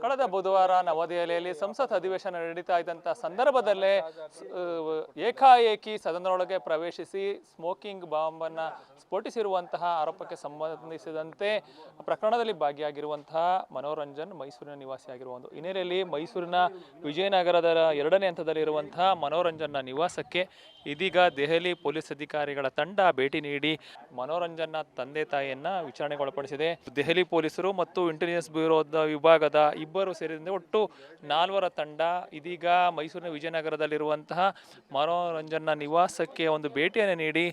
ಕಳೆದ ಬುಧವಾರ ನವದೆಹಲಿಯಲ್ಲಿ ಸಂಸತ್ ಅಧಿವೇಶನ ನಡೀತಾ ಇದ್ದಂಥ ಸಂದರ್ಭದಲ್ಲೇ ಏಕಾಏಕಿ ಸದನದೊಳಗೆ ಪ್ರವೇಶಿಸಿ ಸ್ಮೋಕಿಂಗ್ ಬಾಂಬನ್ನು ಸ್ಫೋಟಿಸಿರುವಂತಹ ಆರೋಪಕ್ಕೆ ಸಂಬಂಧಿಸಿದಂತೆ ಪ್ರಕರಣದಲ್ಲಿ ಭಾಗಿಯಾಗಿರುವಂತಹ ಮನೋರಂಜನ್ ಮೈಸೂರಿನ ನಿವಾಸಿಯಾಗಿರುವ ಒಂದು ಹಿನ್ನೆಲೆಯಲ್ಲಿ ಮೈಸೂರಿನ ವಿಜಯನಗರದ 2ನೇ ಹಂತದಲ್ಲಿರುವಂತಹ ಮನೋರಂಜನ್ನ ನಿವಾಸಕ್ಕೆ ಇದೀಗ ದೆಹಲಿ ಪೊಲೀಸ್ ಅಧಿಕಾರಿಗಳ ತಂಡ ಭೇಟಿ ನೀಡಿ ಮನೋರಂಜನ್ನ ತಂದೆ ತಾಯಿಯನ್ನ ವಿಚಾರಣೆಗೊಳಪಡಿಸಿದೆ. ದೆಹಲಿ ಪೊಲೀಸರು ಮತ್ತು ಇಂಟೆಲಿಜೆನ್ಸ್ ಬ್ಯೂರೋದ ವಿಭಾಗದ ಇಬ್ಬರು ಸೇರಿದಂತೆ ಒಟ್ಟು 4ರ ತಂಡ ಇದೀಗ ಮೈಸೂರಿನ ವಿಜಯನಗರದಲ್ಲಿರುವಂತಹ ಮನೋರಂಜನ್ನ ನಿವಾಸಕ್ಕೆ ಒಂದು ಭೇಟಿಯನ್ನು ನೀಡಿ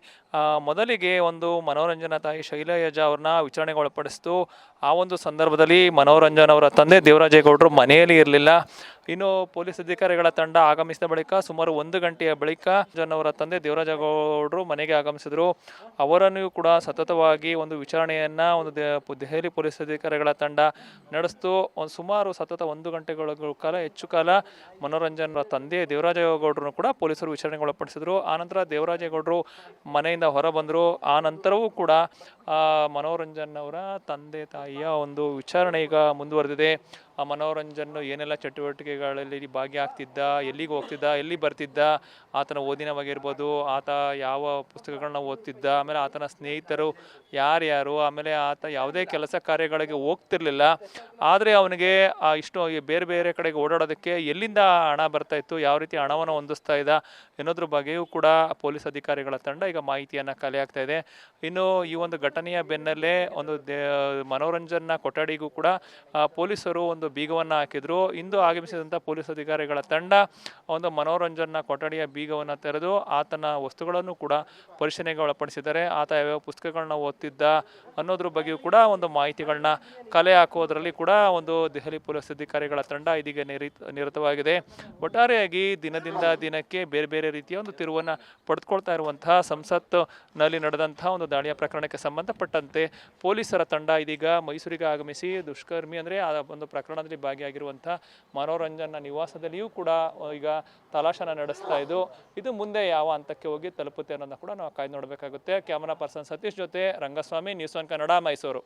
ಮೊದಲಿಗೆ ಒಂದು ಮನೋರಂಜನ ತಾಯಿ ಶೈಲಜಾ ಅವ್ರನ್ನ ವಿಚಾರಣೆಗೊಳಪಡಿಸಿತು. ಆ ಒಂದು ಸಂದರ್ಭದಲ್ಲಿ ಮನೋರಂಜನ್ ಅವರ ತಂದೆ ದೇವರಾಜೇಗೌಡರು ಮನೆಯಲ್ಲಿ ಇರಲಿಲ್ಲ. ಇನ್ನು ಪೊಲೀಸ್ ಅಧಿಕಾರಿಗಳ ತಂಡ ಆಗಮಿಸಿದ ಬಳಿಕ ಸುಮಾರು 1 ಗಂಟೆಯ ಬಳಿಕ ಅವರ ತಂದೆ ದೇವರಾಜೇಗೌಡರು ಮನೆಗೆ ಆಗಮಿಸಿದರು. ಅವರನ್ನು ಕೂಡ ಸತತವಾಗಿ ಒಂದು ವಿಚಾರಣೆಯನ್ನ ದೆಹಲಿ ಪೊಲೀಸ್ ಅಧಿಕಾರಿಗಳ ತಂಡ ನಡೆಸಿತು. ಸುಮಾರು ಸತತ 1 ಗಂಟೆಗಳ ಕಾಲ ಹೆಚ್ಚು ಕಾಲ ಮನೋರಂಜನ್ ಅವರ ತಂದೆ ದೇವರಾಜೇಗೌಡರನ್ನು ಕೂಡ ಪೊಲೀಸರು ವಿಚಾರಣೆಗೊಳಪಡಿಸಿದರು. ಆನಂತರ ದೇವರಾಜೇಗೌಡರು ಮನೆಯಿಂದ ಹೊರ ಬಂದರು. ಆ ನಂತರವೂ ಕೂಡ ಮನೋರಂಜನ್ ಅವರ ತಂದೆ ತಾಯಿಯ ಒಂದು ವಿಚಾರಣೆ ಈಗ ಮುಂದುವರೆದಿದೆ. ಆ ಮನೋರಂಜನ್ ಏನೆಲ್ಲ ಚಟುವಟಿಕೆಗಳಲ್ಲಿ ಭಾಗಿಯಾಗ್ತಿದ್ದ, ಎಲ್ಲಿಗೆ ಹೋಗ್ತಿದ್ದ, ಎಲ್ಲಿ ಬರ್ತಿದ್ದ, ಆತನ ಓದಿನ ಬಗ್ಗೆ ಇರ್ಬೋದು, ಆತ ಯಾವ ಪುಸ್ತಕಗಳನ್ನ ಓದ್ತಿದ್ದ, ಆಮೇಲೆ ಆತನ ಸ್ನೇಹಿತರು ಯಾರ್ಯಾರು, ಆಮೇಲೆ ಆತ ಯಾವುದೇ ಕೆಲಸ ಕಾರ್ಯಗಳಿಗೆ ಹೋಗ್ತಿರ್ಲಿಲ್ಲ. ಆದರೆ ಅವನಿಗೆ ಇಷ್ಟು ಬೇರೆ ಬೇರೆ ಕಡೆಗೆ ಓಡಾಡೋದಕ್ಕೆ ಎಲ್ಲಿಂದ ಹಣ ಬರ್ತಾ ಇತ್ತು, ಯಾವ ರೀತಿ ಹಣವನ್ನು ಹೊಂದಿಸ್ತಾ ಇದ್ದ ಎನ್ನೋದ್ರ ಬಗ್ಗೆಯೂ ಕೂಡ ಪೊಲೀಸ್ ಅಧಿಕಾರಿಗಳ ತಂಡ ಈಗ ಮಾಹಿತಿಯನ್ನು ಕಲೆ ಹಾಕ್ತಾ ಇದೆ. ಇನ್ನು ಈ ಒಂದು ಘಟನೆಯ ಬೆನ್ನಲ್ಲೇ ಒಂದು ಮನೋರಂಜನ್ನ ಕೊಠಡಿಗೂ ಕೂಡ ಪೊಲೀಸರು ಒಂದು ಬೀಗವನ್ನು ಹಾಕಿದ್ರು. ಇಂದು ಆಗಮಿಸಿದಂಥ ಪೊಲೀಸ್ ಅಧಿಕಾರಿಗಳ ತಂಡ ಒಂದು ಮನೋರಂಜನ್ನ ಕೊಠಡಿಯ ಬೀಗವನ್ನು ತೆರೆದು ಆತನ ವಸ್ತುಗಳನ್ನು ಕೂಡ ಪರಿಶೀಲನೆಗೆ ಒಳಪಡಿಸಿದ್ದಾರೆ. ಆತ ಯಾವ್ಯಾವ ಪುಸ್ತಕಗಳನ್ನ ಓದ್ತಿದ್ದ ಅನ್ನೋದ್ರ ಬಗ್ಗೆಯೂ ಕೂಡ ಒಂದು ಮಾಹಿತಿಗಳನ್ನ ಕಲೆ ಹಾಕೋದ್ರಲ್ಲಿ ಕೂಡ ಒಂದು ದೆಹಲಿ ಪೊಲೀಸ್ ಅಧಿಕಾರಿಗಳ ತಂಡ ಇದೀಗ ನಿರತವಾಗಿದೆ. ಒಟ್ಟಾರೆಯಾಗಿ ದಿನದಿಂದ ದಿನಕ್ಕೆ ಬೇರೆ ಬೇರೆ ರೀತಿಯ ಒಂದು ತಿರುವನ್ನು ಪಡೆದುಕೊಳ್ತಾ ಇರುವಂತಹ ಸಂಸತ್ನಲ್ಲಿ ನಡೆದಂತಹ ಒಂದು ದಾಳಿಯ ಪ್ರಕರಣಕ್ಕೆ ಸಂಬಂಧಪಟ್ಟಂತೆ ಪೊಲೀಸರ ತಂಡ ಇದೀಗ ಮೈಸೂರಿಗೆ ಆಗಮಿಸಿ ದುಷ್ಕರ್ಮಿ ಅಂದರೆ ಆ ಒಂದು ಪ್ರಕರಣದಲ್ಲಿ ಭಾಗಿಯಾಗಿರುವಂತಹ ಮನೋರಂಜನ್ನ ನಿವಾಸದಲ್ಲಿಯೂ ಕೂಡ ಈಗ ತಲಾಶನ ನಡೆಸ್ತಾ ಇದ್ದು, ಇದು ಮುಂದೆ ಯಾವ ಹಂತಕ್ಕೆ ಹೋಗಿ ತಲುಪುತ್ತೆ ಅನ್ನೋದನ್ನ ಕೂಡ ನಾವು ಕಾಯ್ದು ನೋಡಬೇಕಾಗುತ್ತೆ. ಕ್ಯಾಮರಾ ಪರ್ಸನ್ ಸತೀಶ್ ಜೊತೆ ರಂಗಸ್ವಾಮಿ, ನ್ಯೂಸ್ 1 ಕನ್ನಡ, ಮೈಸೂರು.